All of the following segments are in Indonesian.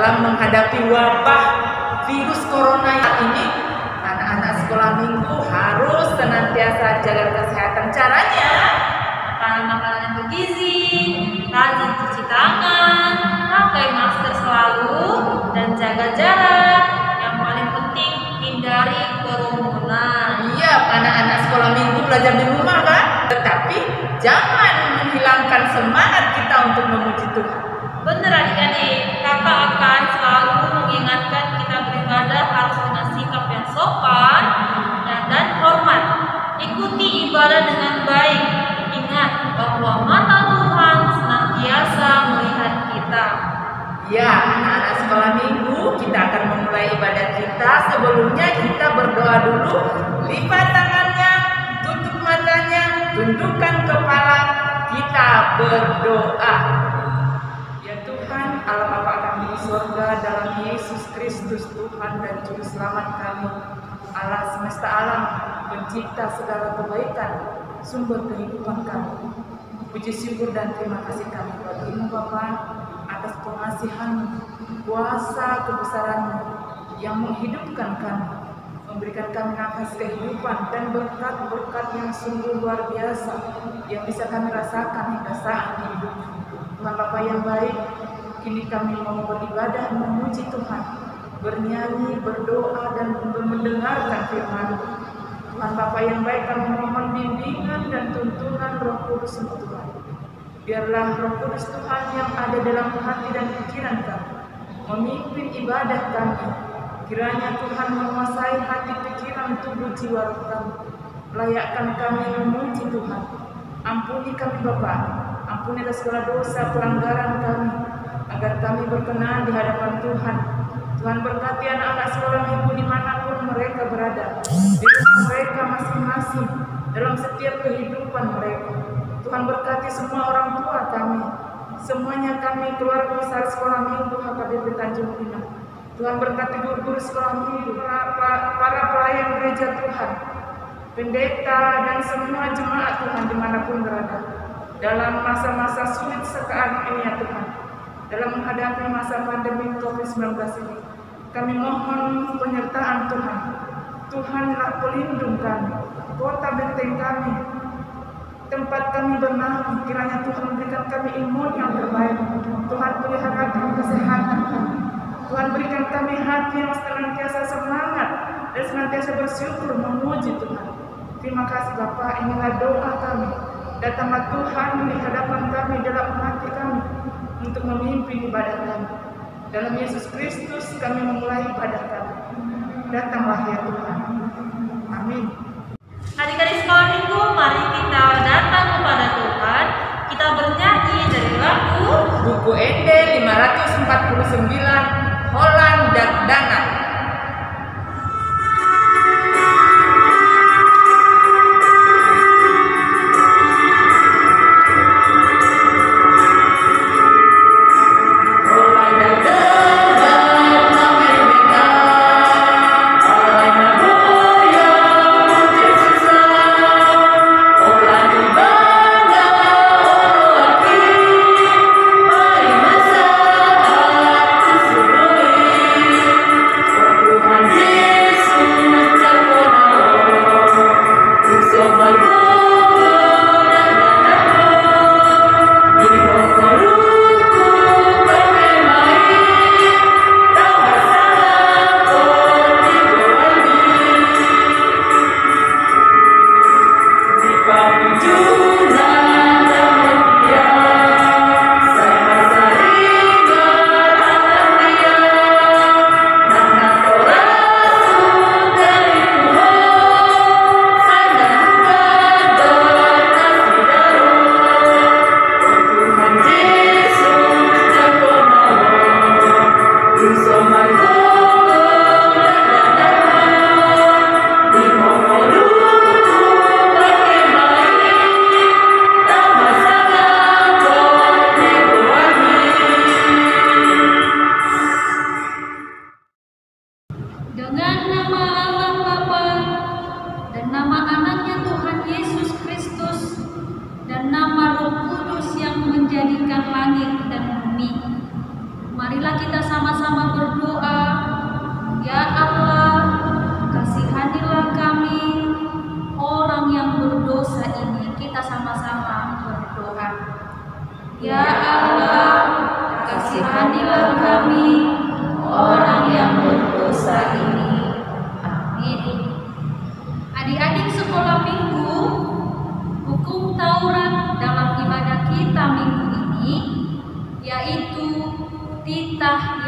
dalam menghadapi wabah virus corona ini, anak-anak sekolah minggu harus senantiasa jaga kesehatan. Caranya makan makanan yang bergizi, rajin cuci tangan, pakai masker selalu, dan jaga jarak. Yang paling penting, hindari kerumunan. Iya, anak-anak sekolah minggu belajar di rumah kan? Tetapi jangan menghilangkan semangat kita untuk memuji Tuhan. Benar adik-adik, kakak akan selalu mengingatkan kita beribadah harus dengan sikap yang sopan dan hormat. Ikuti ibadah dengan baik. Ingat bahwa mata Tuhan senantiasa melihat kita. Ya, anak-anak sekolah minggu, kita akan memulai ibadah kita. Sebelumnya kita berdoa dulu. Lipat tangannya, tutup matanya, tundukkan kepala. Kita berdoa. Ya Tuhan, Allah Bapa kami di surga, dalam Yesus Kristus Tuhan dan Juru Selamat kami, Allah semesta alam, pencipta segala kebaikan, sumber kehidupan kami. Puji syukur dan terima kasih kami bagimu Bapa atas pengasihan-Mu, kuasa kebesaran-Mu yang menghidupkan kami, memberikan kami nafas kehidupan dan berkat-berkat yang sungguh luar biasa yang bisa kami rasakan hingga saat hidup. Tuhan Bapa yang baik, kini kami mau beribadah memuji Tuhan, bernyanyi, berdoa dan mendengarkan firman-Mu. Tuhan Bapa yang baik, kami mohon bimbingan dan tuntunan Roh Kudus Tuhan. Biarlah Roh Kudus Tuhan yang ada dalam hati dan pikiran kami memimpin ibadah kami. Kiranya Tuhan menguasai hati, pikiran, tubuh, jiwa kami. Layakkan kami memuji Tuhan. Ampuni kami Bapa, ampuni atas segala dosa pelanggaran kami, agar kami berkenan di hadapan Tuhan. Tuhan berkati anak-anak sekolah minggu dimanapun mereka berada, di rumah mereka masing-masing, dalam setiap kehidupan mereka. Tuhan berkati semua orang tua kami, semuanya kami keluarga besar sekolah minggu HKBP Tanjung Pinang. Tuhan berkati guru-guru sekolah minggu, para pelayan gereja Tuhan, pendeta dan semua jemaat Tuhan dimanapun berada. Dalam masa-masa sulit sekarang ini ya Tuhan, dalam menghadapi masa pandemi COVID-19 ini, kami mohon penyertaan Tuhan. Tuhanlah pelindung kami, kota benteng kami, tempat kami bernaung. Kiranya Tuhan memberikan kami imun yang terbaik. Tuhan pelihara kesehatan kami. Tuhan berikan kami hati yang senantiasa semangat dan senantiasa bersyukur memuji Tuhan. Terima kasih Bapa, inilah doa kami. Datanglah Tuhan di hadapan kami, dalam hati kami, untuk memimpin ibadah kami. Dalam Yesus Kristus kami memulai ibadah kami. Datanglah ya Tuhan. Amin. Adik-adik sekolah minggu, mari kita datang kepada Tuhan. Kita bernyanyi dari lagu Buku ND 549, Holland dan Dana.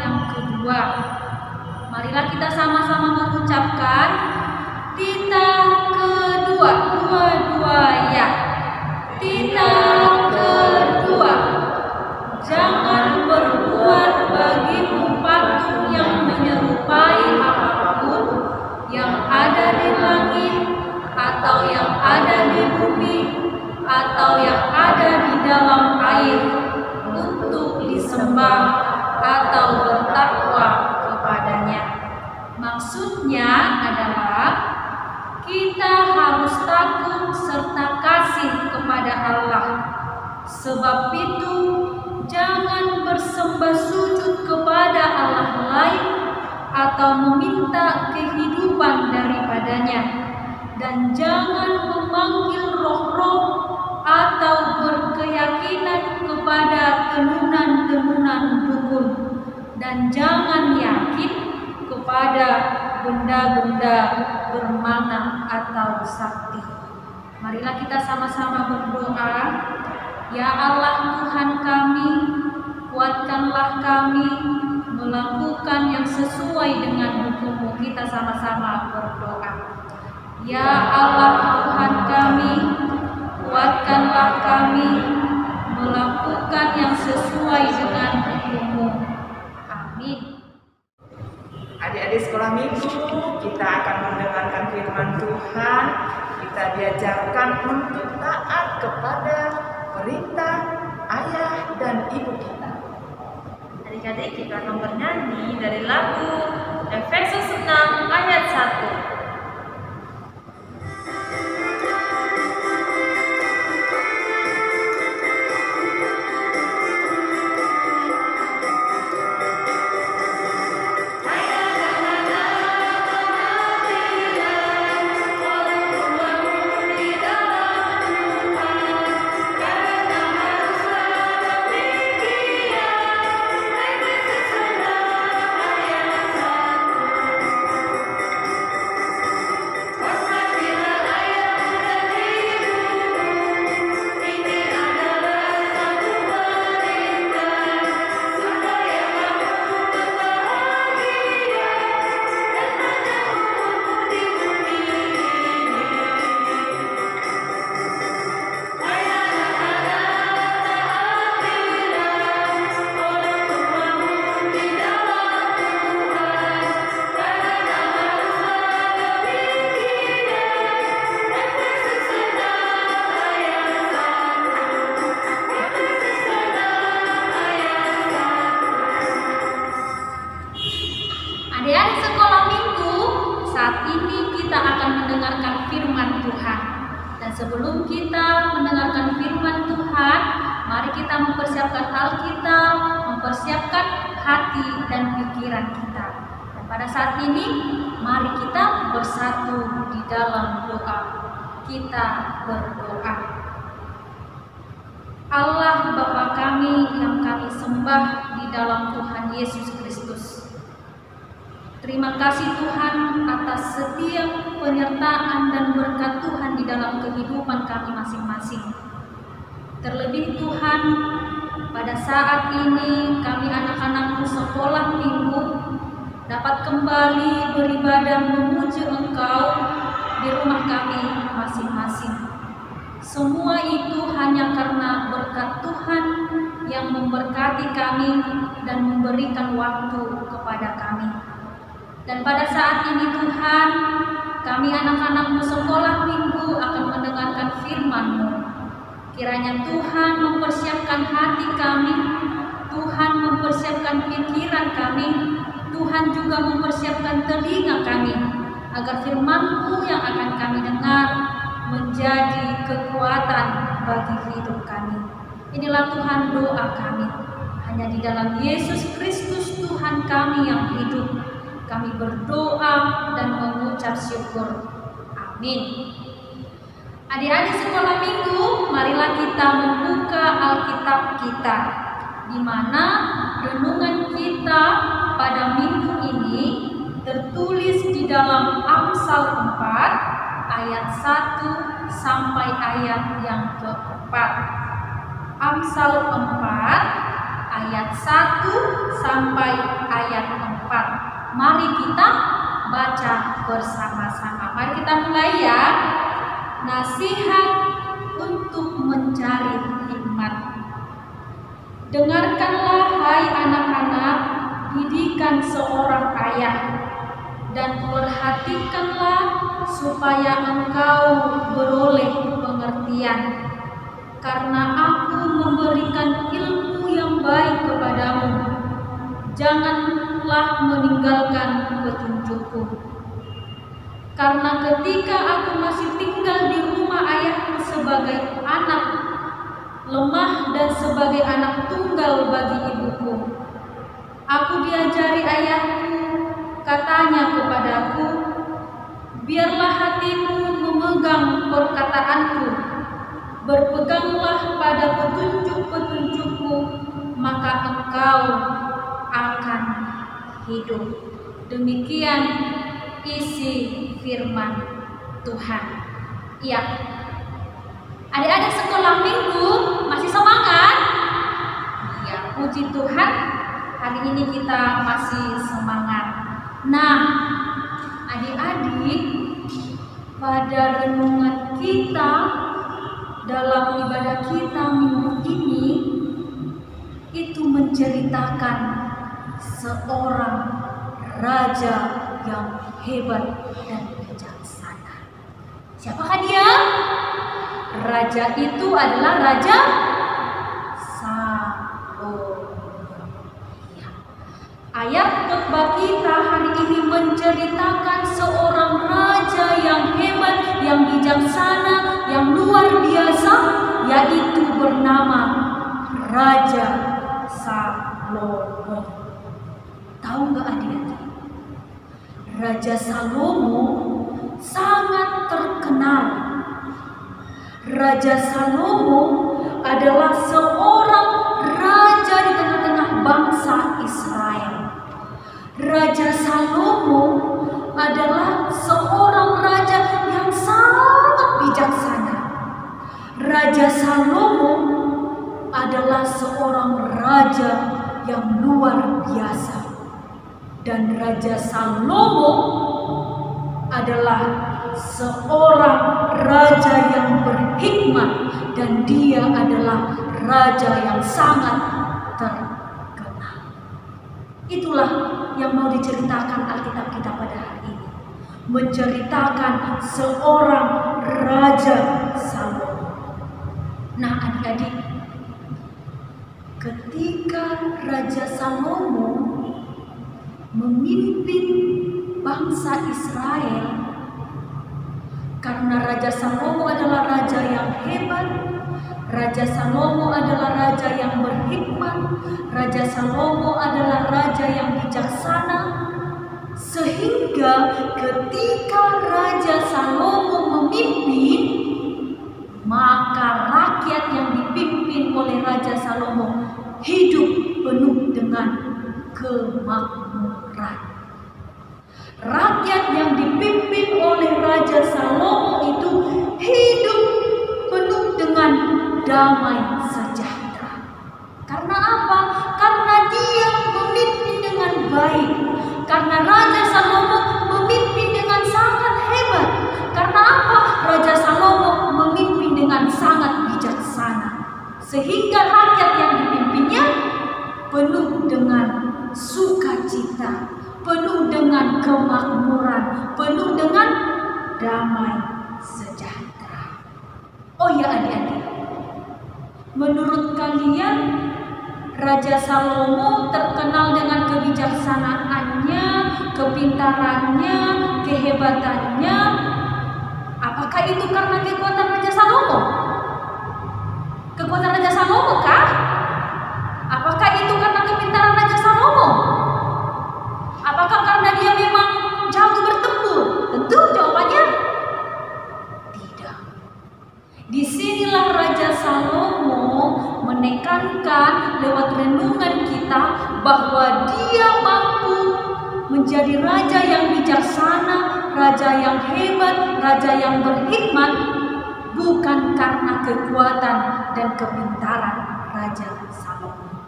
yang kedua. Marilah kita sama-sama mengucapkan tita kedua, dua-dua ya. Tita kedua, jangan berbuat bagimu patung yang menyerupai apapun yang ada di langit atau yang ada di bumi atau yang ada di dalam air untuk disembah atau bertakwa kepadanya. Maksudnya adalah kita harus takut serta kasih kepada Allah. Sebab itu jangan bersembah sujud kepada Allah lain atau meminta kehidupan daripadanya, dan jangan memanggil roh-roh atau berkeyakinan kepada tenunan-tenunan dukun, dan jangan yakin kepada benda-benda bermana atau sakti. Marilah kita sama-sama berdoa. Ya Allah Tuhan kami, kuatkanlah kami melakukan yang sesuai dengan hukum-Mu. Kita sama-sama berdoa. Ya Allah Tuhan kami, kuatkanlah kami melakukan yang sesuai dengan hukum-Mu. Amin. Adik-adik sekolah minggu, kita akan mendengarkan firman Tuhan. Kita diajarkan untuk taat kepada perintah ayah dan ibu kita. Adik-adik, kita akan bernyanyi dari lagu Efesus 6 ayat 1. Adik-adik sekolah minggu, saat ini kita akan mendengarkan firman Tuhan. Dan sebelum kita mendengarkan firman Tuhan, mari kita mempersiapkan Alkitab, mempersiapkan hati dan pikiran kita. Dan pada saat ini, mari kita bersatu di dalam doa. Kita berdoa. Allah Bapa kami yang kami sembah di dalam Tuhan Yesus Kristus. Terima kasih Tuhan atas setiap penyertaan dan berkat Tuhan di dalam kehidupan kami masing-masing. Terlebih Tuhan, pada saat ini kami anak-anak-Mu sekolah minggu dapat kembali beribadah memuji Engkau di rumah kami masing-masing. Semua itu hanya karena berkat Tuhan yang memberkati kami dan memberikan waktu kepada kami. Dan pada saat ini Tuhan, kami anak-anak-Mu sekolah minggu akan mendengarkan firman-Mu. Kiranya Tuhan mempersiapkan hati kami, Tuhan mempersiapkan pikiran kami, Tuhan juga mempersiapkan telinga kami, agar firman-Mu yang akan kami dengar menjadi kekuatan bagi hidup kami. Inilah Tuhan doa kami. Hanya di dalam Yesus Kristus Tuhan kami yang hidup, kami berdoa dan mengucap syukur. Amin. Adik-adik sekolah minggu, marilah kita membuka Alkitab kita, di mana renungan kita pada minggu ini tertulis di dalam Amsal 4 ayat 1 sampai ayat yang ke-4. Amsal 4 ayat 1 sampai ayat 4. Mari kita baca bersama-sama. Mari kita mulai ya. Nasihat untuk mencari hikmat. Dengarkanlah hai anak-anak didikan seorang ayah, dan perhatikanlah supaya engkau beroleh pengertian, karena aku memberikan ilmu yang baik kepadamu. Janganlah meninggalkan petunjukku, karena ketika aku masih tinggal di rumah ayahku sebagai anak lemah dan sebagai anak tunggal bagi ibuku, aku diajari ayahku. Katanya kepadaku, biarlah hatimu memegang perkataanku, berpeganglah pada petunjuk-petunjukku, maka engkau akan hidup. Demikian isi firman Tuhan. Iya, adik-adik sekolah minggu masih semangat? Ya, puji Tuhan, hari ini kita masih semangat. Nah, adik-adik, pada renungan kita dalam ibadah kita minggu ini itu menceritakan seorang raja yang hebat dan bijaksana. Siapakah dia? Raja itu adalah Raja Salomo. Ayat khotbah kita hari ini menceritakan seorang raja yang hebat, yang bijaksana, yang luar biasa, yaitu bernama Raja Salomo. Tahu nggak adik-adik? Raja Salomo sangat terkenal. Raja Salomo adalah seorang raja di tengah-tengah bangsa Israel. Raja Salomo adalah seorang raja yang sangat bijaksana. Raja Salomo adalah seorang raja yang luar biasa. Dan Raja Salomo adalah seorang raja yang berhikmat, dan dia adalah raja yang sangat terkenal. Itulah yang mau diceritakan Alkitab kita pada hari ini, menceritakan seorang Raja Salomo. Nah adik-adik, ketika Raja Salomo memimpin bangsa Israel, karena Raja Salomo adalah raja yang hebat, Raja Salomo adalah raja yang berhikmat, Raja Salomo adalah raja yang bijaksana, sehingga ketika Raja Salomo memimpin, maka rakyat yang dipimpin oleh Raja Salomo hidup penuh dengan kemakmuran. Rakyat yang dipimpin oleh Raja Salomo itu hidup penuh dengan damai sejahtera. Karena apa? Karena dia memimpin dengan baik. Karena Raja Salomo memimpin dengan sangat hebat. Karena apa? Raja Salomo memimpin dengan sangat bijaksana. Sehingga rakyat yang dipimpinnya penuh dengan sukacita, penuh dengan kemakmuran, penuh dengan damai sejahtera. Oh ya adik-adik, menurut kalian Raja Salomo terkenal dengan kebijaksanaannya, kepintarannya, kehebatannya. Apakah itu karena kekuatan Raja Salomo? Kekuatan Raja Salomo kah? Apakah itu karena kepintaran Raja Salomo? Apakah karena dia memang jago bertempur? Tentu jawabannya tidak. Disinilah Raja Salomo menekankan lewat renungan kita bahwa dia mampu menjadi raja yang bijaksana, raja yang hebat, raja yang berhikmat, bukan karena kekuatan dan kepintaran Raja Salomo,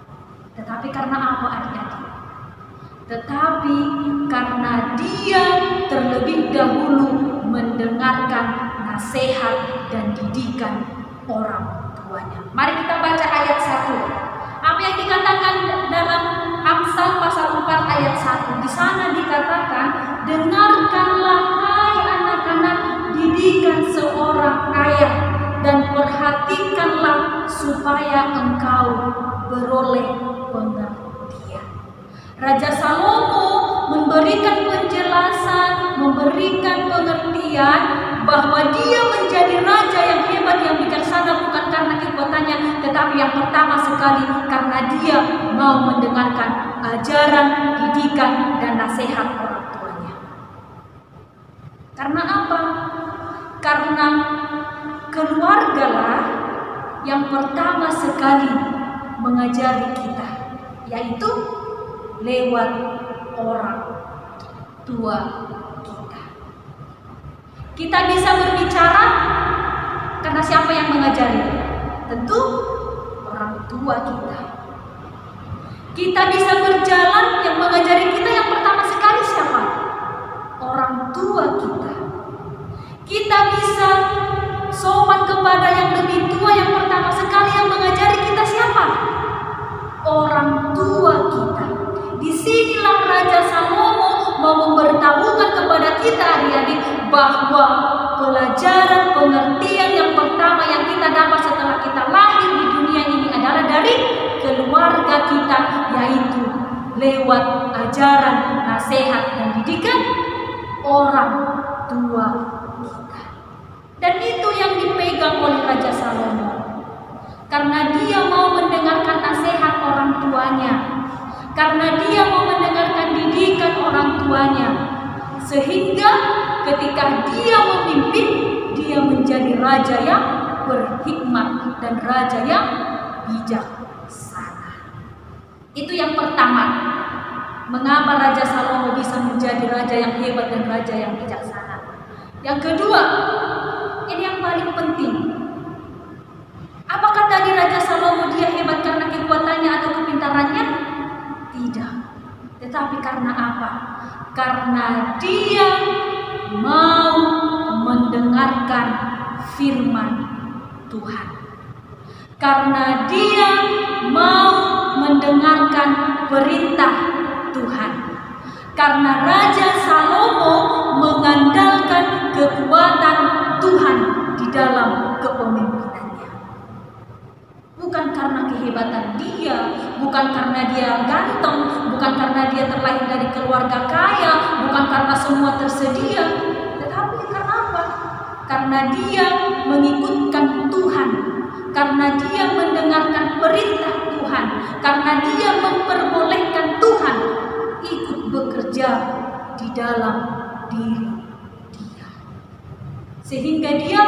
Tetapi karena apa adik-adik? Tetapi karena dia terlebih dahulu mendengarkan nasihat dan didikan orang tuanya. Mari kita baca ayat 1. Apa yang dikatakan dalam Amsal pasal 4 ayat 1? Di sana dikatakan, dengarkanlah hai anak-anak didikan seorang ayah, dan perhatikanlah supaya engkau beroleh pengertian. Raja Salomo memberikan penjelasan, memberikan pengertian bahwa dia menjadi raja yang hebat, yang bijaksana bukan karena kekuatannya, tetapi yang pertama sekali karena dia mau mendengarkan ajaran, didikan, dan nasihat orang tuanya. Karena apa? Karena keluargalah yang pertama sekali mengajari kita, yaitu lewat orang tua kita. Kita bisa berbicara karena siapa yang mengajari? Tentu orang tua kita. Kita bisa berjalan, yang mengajari kita yang pertama sekali siapa? Orang tua kita. Kita bisa sopan kepada yang lebih tua, yang pertama sekali yang mengajari kita siapa? Orang tua kita. Disinilah Raja Salomo mau memberitahukan kepada kita adik-adik bahwa pelajaran pengertian yang pertama yang kita dapat setelah kita lahir di dunia ini adalah dari keluarga kita, yaitu lewat ajaran, nasihat, dan didikan orang tua kita. Dan itu yang dipegang oleh Raja Salomo, karena dia mau mendengarkan nasihat orang tuanya, karena dia mau mendengarkan didikan orang tuanya, sehingga ketika dia memimpin, dia menjadi raja yang berhikmat dan raja yang bijaksana. Itu yang pertama, mengapa Raja Salomo bisa menjadi raja yang hebat dan raja yang bijaksana. Yang kedua, ini yang paling penting. Apakah tadi Raja Salomo dia hebat karena kekuatannya atau kepintarannya? Tidak. Tetapi karena apa? Karena dia mau mendengarkan firman Tuhan. Karena dia mau mendengarkan perintah Tuhan. Karena Raja Salomo mengandalkan kekuatan Tuhan di dalam kepemimpinannya. Bukan karena kehebatan dia, bukan karena dia ganteng, bukan karena dia terlahir dari keluarga kaya, bukan karena semua tersedia, tetapi karena apa? Karena dia mengikutkan Tuhan, karena dia mendengarkan perintah Tuhan, karena dia memperbolehkan Tuhan ikut bekerja di dalam diri dia, sehingga dia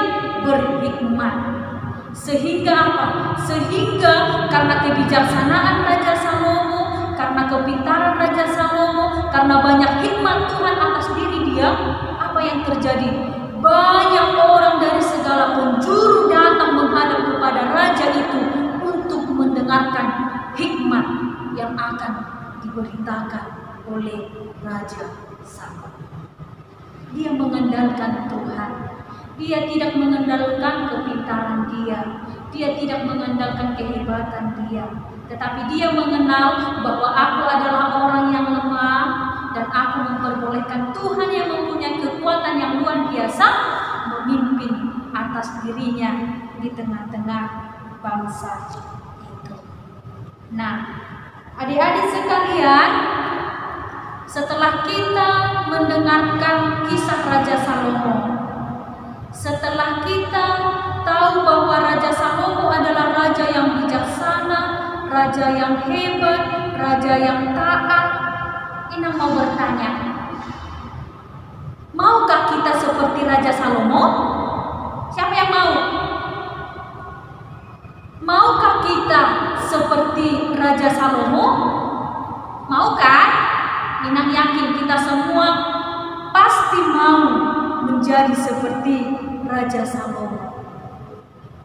berhikmat. Sehingga apa? Sehingga karena kebijaksanaan Raja Salomo, karena kepintaran Raja Salomo, karena banyak hikmat Tuhan atas diri dia, apa yang terjadi? Banyak orang dari segala penjuru datang menghadap kepada raja itu untuk mendengarkan hikmat yang akan diberitakan oleh Raja Salomo. Dia mengandalkan Tuhan. Dia tidak mengandalkan kepintaran dia. Dia tidak mengandalkan kehebatan dia. Tetapi dia mengenal bahwa aku adalah orang yang lemah, dan aku memperbolehkan Tuhan yang mempunyai kekuatan yang luar biasa memimpin atas dirinya di tengah-tengah bangsa itu. Nah, adik-adik sekalian, setelah kita mendengarkan kisah Raja Salomo, setelah kita tahu bahwa Raja Salomo adalah raja yang bijaksana, raja yang hebat, raja yang taat, Ina mau bertanya, maukah kita seperti Raja Salomo? Siapa yang mau? Maukah kita seperti Raja Salomo? Mau kan? Ina yakin kita semua pasti mau menjadi seperti Raja Salomo.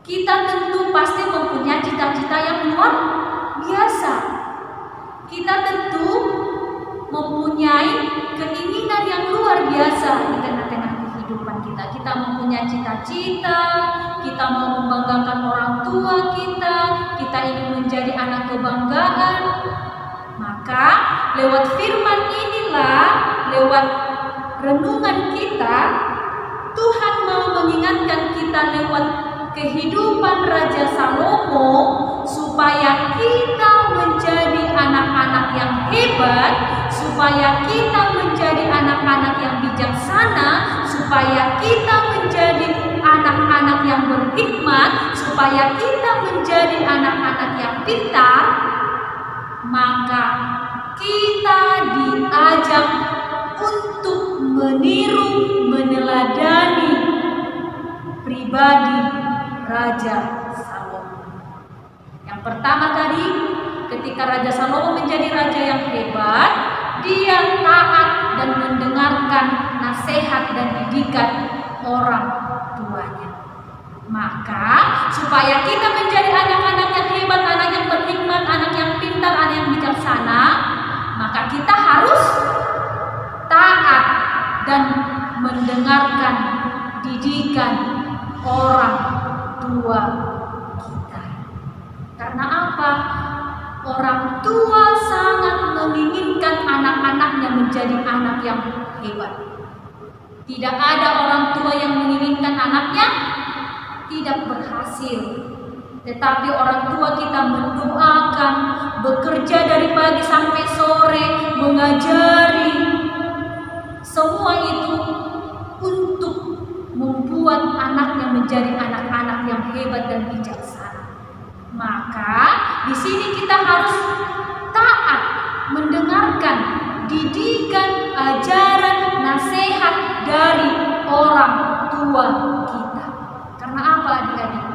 Kita tentu pasti mempunyai cita-cita yang luar biasa. kita tentu mempunyai keinginan yang luar biasa di tengah-tengah kehidupan kita. Kita mempunyai cita-cita, kita mau membanggakan orang tua kita ingin menjadi anak kebanggaan. Maka lewat firman inilah, lewat renungan kita, Tuhan mau mengingatkan kita lewat kehidupan Raja Salomo supaya kita menjadi anak-anak yang hebat, supaya kita menjadi anak-anak yang bijaksana, supaya kita menjadi anak-anak yang berhikmat, supaya kita menjadi anak-anak yang pintar. Maka kita diajak untuk meniru, meneladani pribadi Raja Salomo. Yang pertama tadi, ketika Raja Salomo menjadi raja yang hebat, dia taat dan mendengarkan nasihat dan didikan orang tuanya. Maka supaya kita menjadi anak-anak yang hebat, anak yang berhikmat, anak yang pintar, anak yang bijaksana, maka kita harus taat dan mendengarkan didikan orang tua kita. Karena apa? Orang tua sangat menginginkan anak-anaknya menjadi anak yang hebat. Tidak ada orang tua yang menginginkan anaknya tidak berhasil. Tetapi orang tua kita mendoakan, bekerja dari pagi sampai sore, mengajari. Semua itu untuk membuat anaknya menjadi anak-anak yang hebat dan bijaksana. Maka di sini kita harus taat, mendengarkan didikan, ajaran, nasihat dari orang tua kita. Karena apa adik-adik?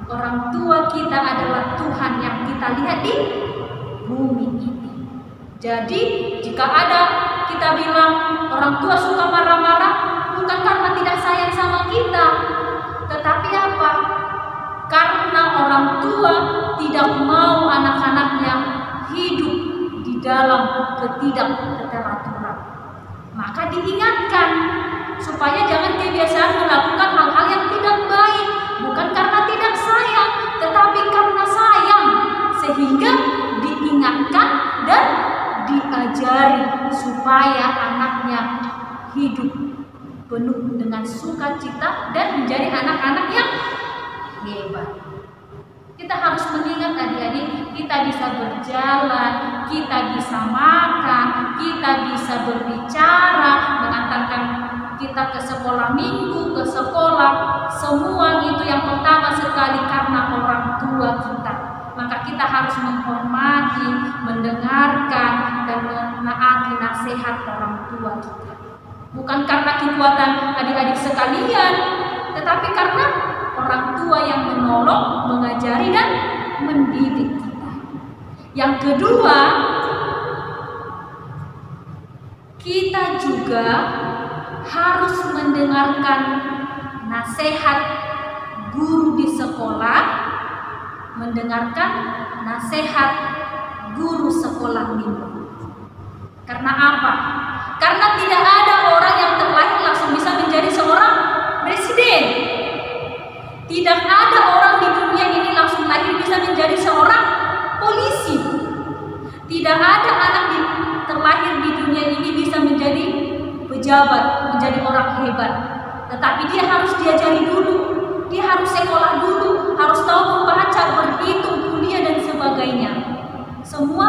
Orang tua kita adalah Tuhan yang kita lihat di bumi ini. Jadi jika ada kita bilang orang tua suka marah-marah, bukan karena tidak sayang sama kita, tetapi apa? Karena orang tua tidak mau anak-anaknya hidup di dalam ketidakteraturan. Maka diingatkan supaya jangan kebiasaan melakukan hal-hal yang tidak baik, bukan karena tidak sayang, tetapi karena sayang, sehingga diingatkan dan diajari supaya anaknya hidup penuh dengan sukacita dan menjadi anak-anak yang hebat. Kita harus mengingat adik-adik, kita bisa berjalan, kita bisa makan, kita bisa berbicara, mengantarkan kita ke sekolah minggu, ke sekolah. Semua itu yang pertama sekali karena orang tua kita. Maka kita harus menghormati, mendengarkan, dan menaati nasihat orang tua kita. Bukan karena kekuatan adik-adik sekalian, tetapi karena orang tua yang menolong, mengajari, dan mendidik kita. Yang kedua, kita juga harus mendengarkan nasihat guru di sekolah, mendengarkan nasihat guru sekolah minggu. Karena apa? Karena tidak ada orang yang terlahir langsung bisa menjadi seorang presiden. Tidak ada orang di dunia ini langsung lahir bisa menjadi seorang polisi. Tidak ada anak terlahir di dunia ini bisa menjadi pejabat, menjadi orang hebat. Tetapi dia harus diajari dulu, dia harus sekolah dulu, harus tahu membaca, berhitung, kuliah, dan sebagainya. Semua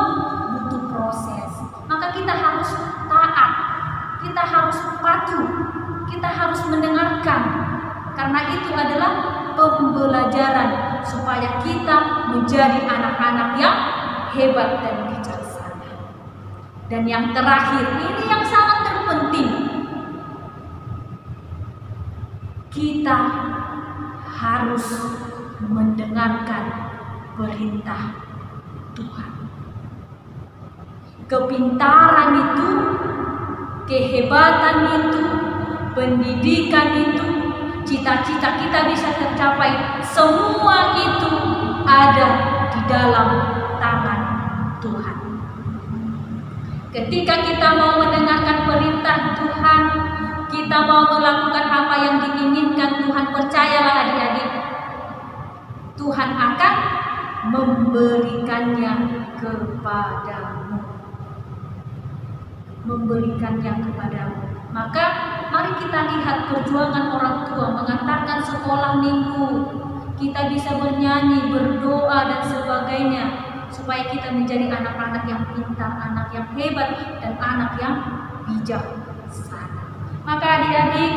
butuh proses. Maka kita harus taat, kita harus patuh, kita harus mendengarkan. Karena itu adalah pembelajaran supaya kita menjadi anak-anak yang hebat dan bijaksana. Dan yang terakhir, ini yang sangat terpenting, kita harus mendengarkan perintah Tuhan. Kepintaran itu, kehebatan itu, pendidikan itu, cita-cita kita bisa tercapai, semua itu ada di dalam tangan Tuhan. Ketika kita mau mendengarkan perintah Tuhan, kita mau melakukan apa yang diinginkan Tuhan, percayalah adik-adik, Tuhan akan memberikannya kepadamu. Memberikannya kepadamu. Maka mari kita lihat perjuangan orang tua mengantarkan sekolah minggu. Kita bisa bernyanyi, berdoa dan sebagainya, supaya kita menjadi anak-anak yang pintar, anak yang hebat, dan anak yang bijaksana. Maka adik-adik,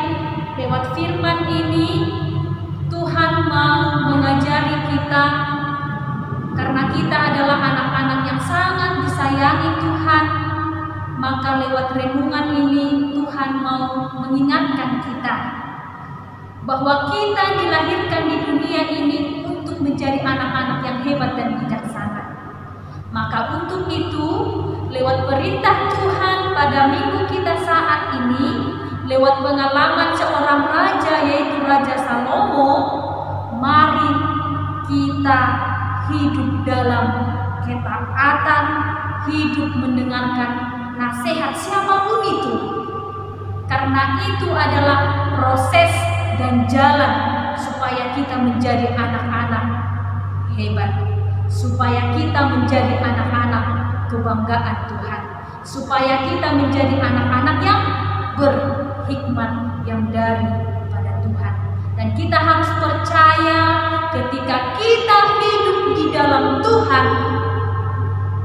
lewat firman ini Tuhan mau mengajari kita, karena kita adalah anak-anak yang sangat disayangi Tuhan. Maka lewat renungan ini Tuhan mau mengingatkan kita bahwa kita dilahirkan di dunia ini untuk menjadi anak-anak yang hebat dan bijaksana. Maka untuk itu, lewat perintah Tuhan pada minggu kita saat ini, lewat pengalaman seorang raja yaitu Raja Salomo, mari kita hidup dalam ketaatan, hidup mendengarkan nasihat siapapun itu. Karena itu adalah proses dan jalan supaya kita menjadi anak-anak hebat, supaya kita menjadi anak-anak kebanggaan Tuhan, supaya kita menjadi anak-anak yang berhikmat yang daripada Tuhan. Dan kita harus percaya ketika kita hidup di dalam Tuhan,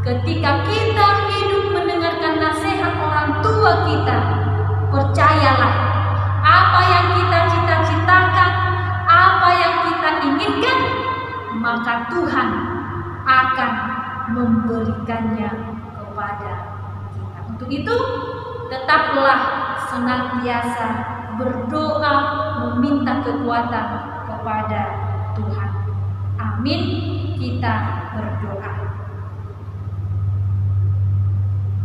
ketika kita hidup mendengarkan nasihat orang tua kita, percayalah apa yang kita cita-citakan, apa yang kita inginkan, maka Tuhan akan memberikannya kepada kita. Untuk itu, tetaplah senantiasa berdoa meminta kekuatan kepada Tuhan. Amin. Kita berdoa.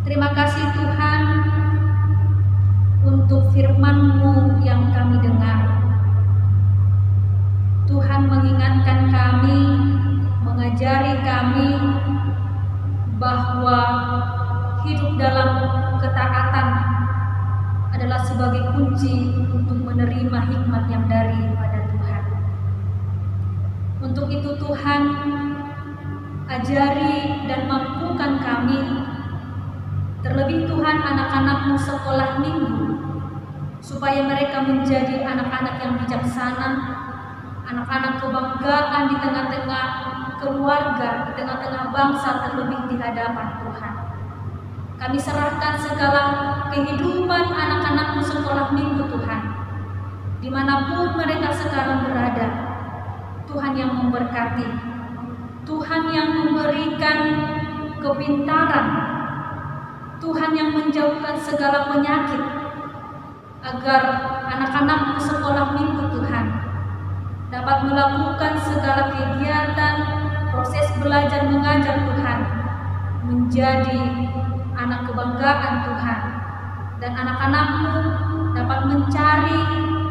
Terima kasih Tuhan untuk firman-Mu yang kami dengar. Tuhan mengingatkan kami, mengajari kami bahwa hidup dalam ketaatan adalah sebagai kunci untuk menerima hikmat yang daripada Tuhan. Untuk itu Tuhan, ajari dan mampukan kami, terlebih Tuhan anak-anak-Mu sekolah minggu, supaya mereka menjadi anak-anak yang bijaksana, anak-anak kebanggaan di tengah-tengah keluarga, di tengah-tengah bangsa, terlebih di hadapan Tuhan. Kami serahkan segala kehidupan anak-anak-Mu sekolah minggu Tuhan, dimanapun mereka sekarang berada. Tuhan yang memberkati, Tuhan yang memberikan kepintaran, Tuhan yang menjauhkan segala penyakit, agar anak-anak-Mu sekolah minggu Tuhan dapat melakukan segala kegiatan, proses belajar mengajar Tuhan, menjadi anak kebanggaan Tuhan, dan anak-anak-Mu dapat mencari,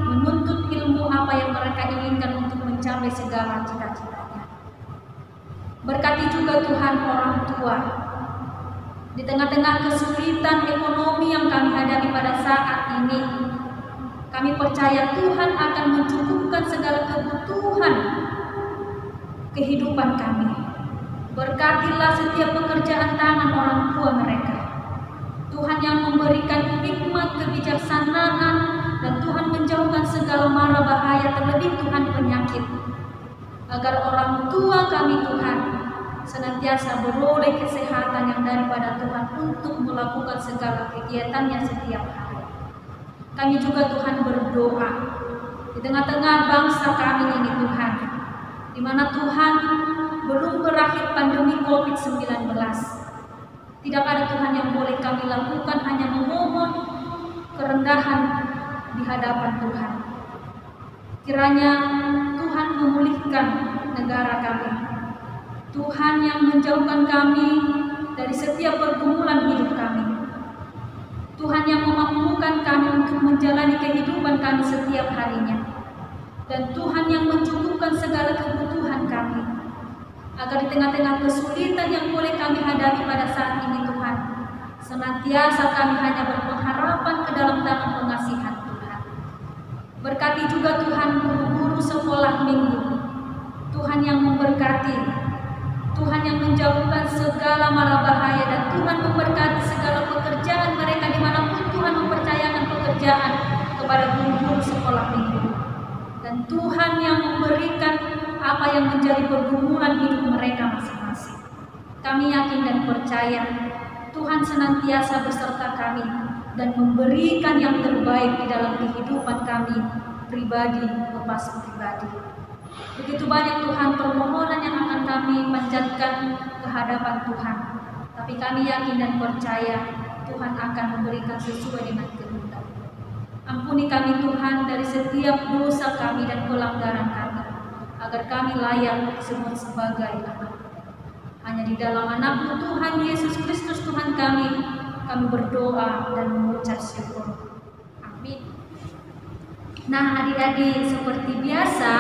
menuntut ilmu apa yang mereka inginkan untuk mencapai segala cita-citanya. Berkati juga Tuhan orang tua, di tengah-tengah kesulitan ekonomi yang kami hadapi pada saat ini, kami percaya Tuhan akan mencukupkan segala kebutuhan kehidupan kami. Berkatilah setiap pekerjaan tangan orang tua mereka. Tuhan yang memberikan hikmat, kebijaksanaan, dan Tuhan menjauhkan segala mara bahaya, terlebih Tuhan penyakit, agar orang tua kami Tuhan senantiasa beroleh kesehatan yang daripada Tuhan untuk melakukan segala kegiatannya setiap hari. Kami juga Tuhan berdoa di tengah-tengah bangsa kami ini Tuhan, di mana Tuhan belum berakhir pandemi COVID-19. Tidak ada Tuhan yang boleh kami lakukan, hanya memohon kerendahan di hadapan Tuhan. Kiranya Tuhan memulihkan negara kami, Tuhan yang menjauhkan kami dari setiap pergumulan hidup kami, Tuhan yang memampukan kami untuk menjalani kehidupan kami setiap harinya, dan Tuhan yang mencukupkan segala kebutuhan kami, agar di tengah-tengah kesulitan yang boleh kami hadapi pada saat ini Tuhan, Senantiasa kami hanya berpengharapan ke dalam tangan pengasihan Tuhan. Berkati juga Tuhan guru-guru sekolah minggu, Tuhan yang memberkati, Tuhan yang menjauhkan segala mara bahaya, dan Tuhan memberkati segala pekerjaan mereka dimanapun Tuhan mempercayakan pekerjaan kepada guru-guru sekolah minggu. Dan Tuhan yang memberikan apa yang menjadi pergumulan hidup mereka masing-masing. Kami yakin dan percaya Tuhan senantiasa beserta kami dan memberikan yang terbaik di dalam kehidupan kami pribadi lepas pribadi. Begitu banyak Tuhan permohonan yang akan kami panjatkan ke hadapan Tuhan, tapi kami yakin dan percaya Tuhan akan memberikan sesuai dengan kehendak. Ampuni kami Tuhan dari setiap dosa kami dan pelanggaran kami, agar kami layak disebut sebagai anak. Hanya di dalam anak-Mu Tuhan Yesus Kristus Tuhan kami berdoa dan mengucap syukur. Amin. Nah adik-adik, seperti biasa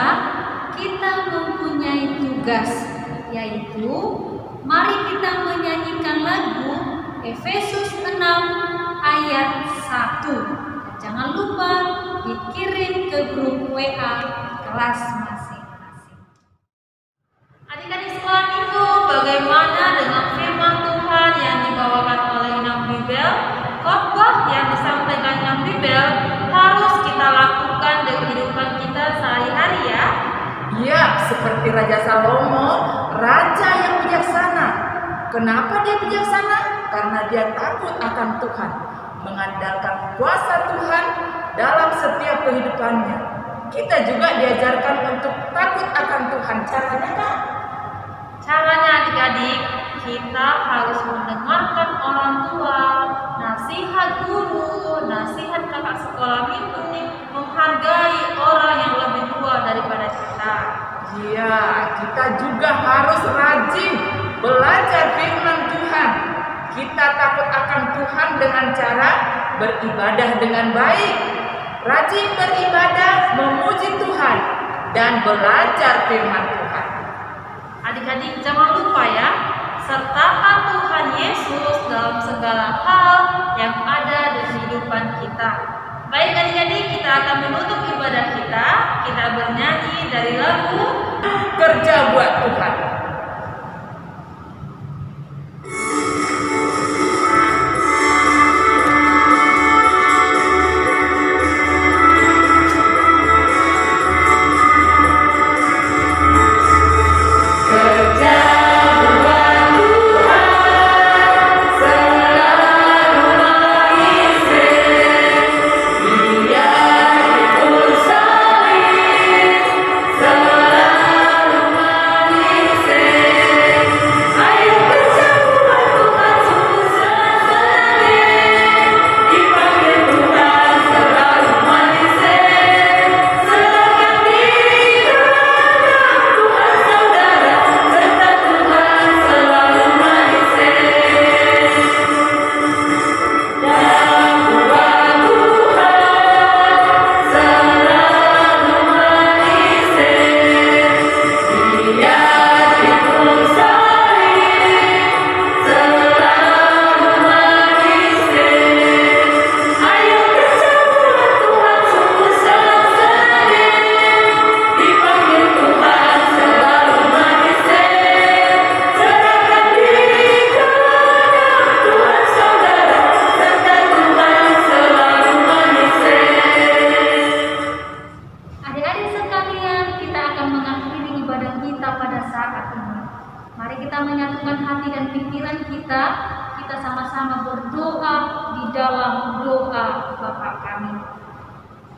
kita mempunyai tugas, yaitu mari kita menyanyikan lagu Efesus 6 ayat 1. Jangan lupa dikirim ke grup WA kelas masing-masing. Adik-adik sekolah minggu, bagaimana dengan firman Tuhan yang dibawakan oleh Nabi Bel? Khotbah yang disampaikan Nabi Bel harus kita lakukan di kehidupan kita sehari-hari ya. Ya, seperti Raja Salomo, raja yang bijaksana. Kenapa dia bijaksana? Karena dia takut akan Tuhan, mengandalkan kuasa Tuhan dalam setiap kehidupannya. Kita juga diajarkan untuk takut akan Tuhan. Caranya kan? Caranya adik-adik, kita harus mendengarkan orang tua, nasihat guru, nasihat kakak sekolah minggu, menghargai orang yang lebih tua daripada kita. Iya, kita juga harus rajin belajar firman Tuhan. Kita takut akan Tuhan dengan cara beribadah dengan baik, rajin beribadah, memuji Tuhan, dan belajar firman Tuhan. Adik-adik jangan lupa ya, sertakan Tuhan Yesus dalam segala hal yang ada di kehidupan kita. Baik adik-adik, kita akan menutup ibadah kita. Kita bernyanyi dari lagu Kerja buat Tuhan.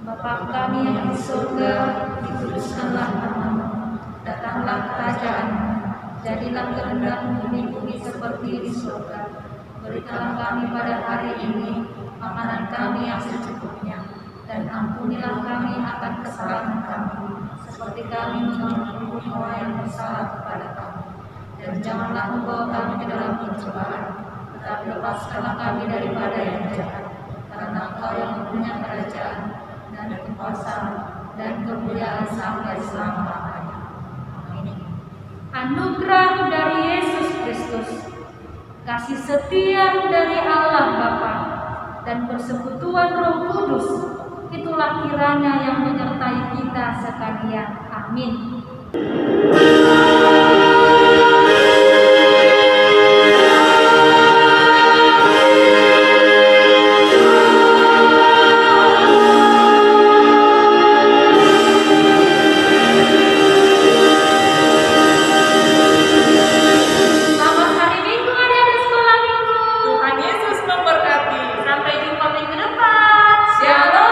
Bapa kami yang di surga, dikuduskanlah nama-Mu, datanglah kerajaan-Mu, jadilah kehendak-Mu di bumi seperti di surga. Berikanlah kami pada hari ini makanan kami yang secukupnya, dan ampunilah kami akan kesalahan kami, seperti kami mengampuni orang yang bersalah kepada kami. Dan janganlah membawa kami ke dalam pencobaan, tetapi lepaskanlah kami daripada yang jahat, karena Engkau yang mempunyai kerajaan dan kekuasaan dan kemuliaan sampai selama-lamanya. Amin. Anugerah dari Yesus Kristus, kasih setia dari Allah Bapa, dan persekutuan Roh Kudus, itulah kiranya yang menyertai kita sekalian. Amin. Tuhan Yesus memberkati. Sampai jumpa minggu depan. Shalom.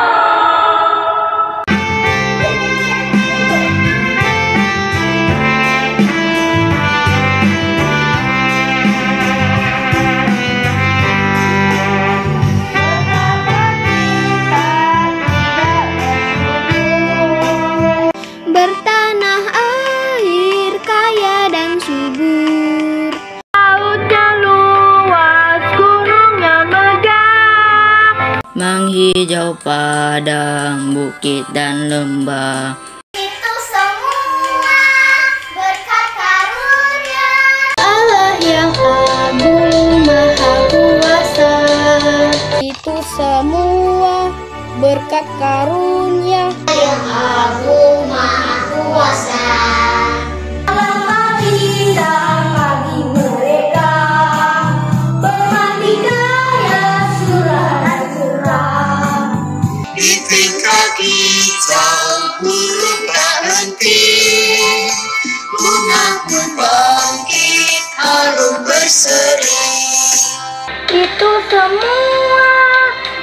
Bertanah air kaya dan subur, lautnya luas, gunungnya megah, menghijau padang, bukit dan lembah. itu semua berkat karunia Allah yang agung maha kuasa. Itu semua berkat karunia yang agung maha kuasa. Selamat indah bagi mereka, bermandi gaya surah-surah. Di tingkah kita burung tak henti, bunga pun bangkit, harum berseri. Itu semua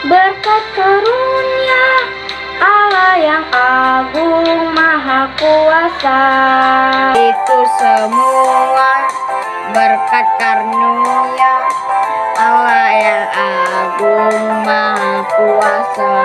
berkat karunia Allah yang agung maha kuasa. Itu semua berkat karunia Allah yang agung maha kuasa.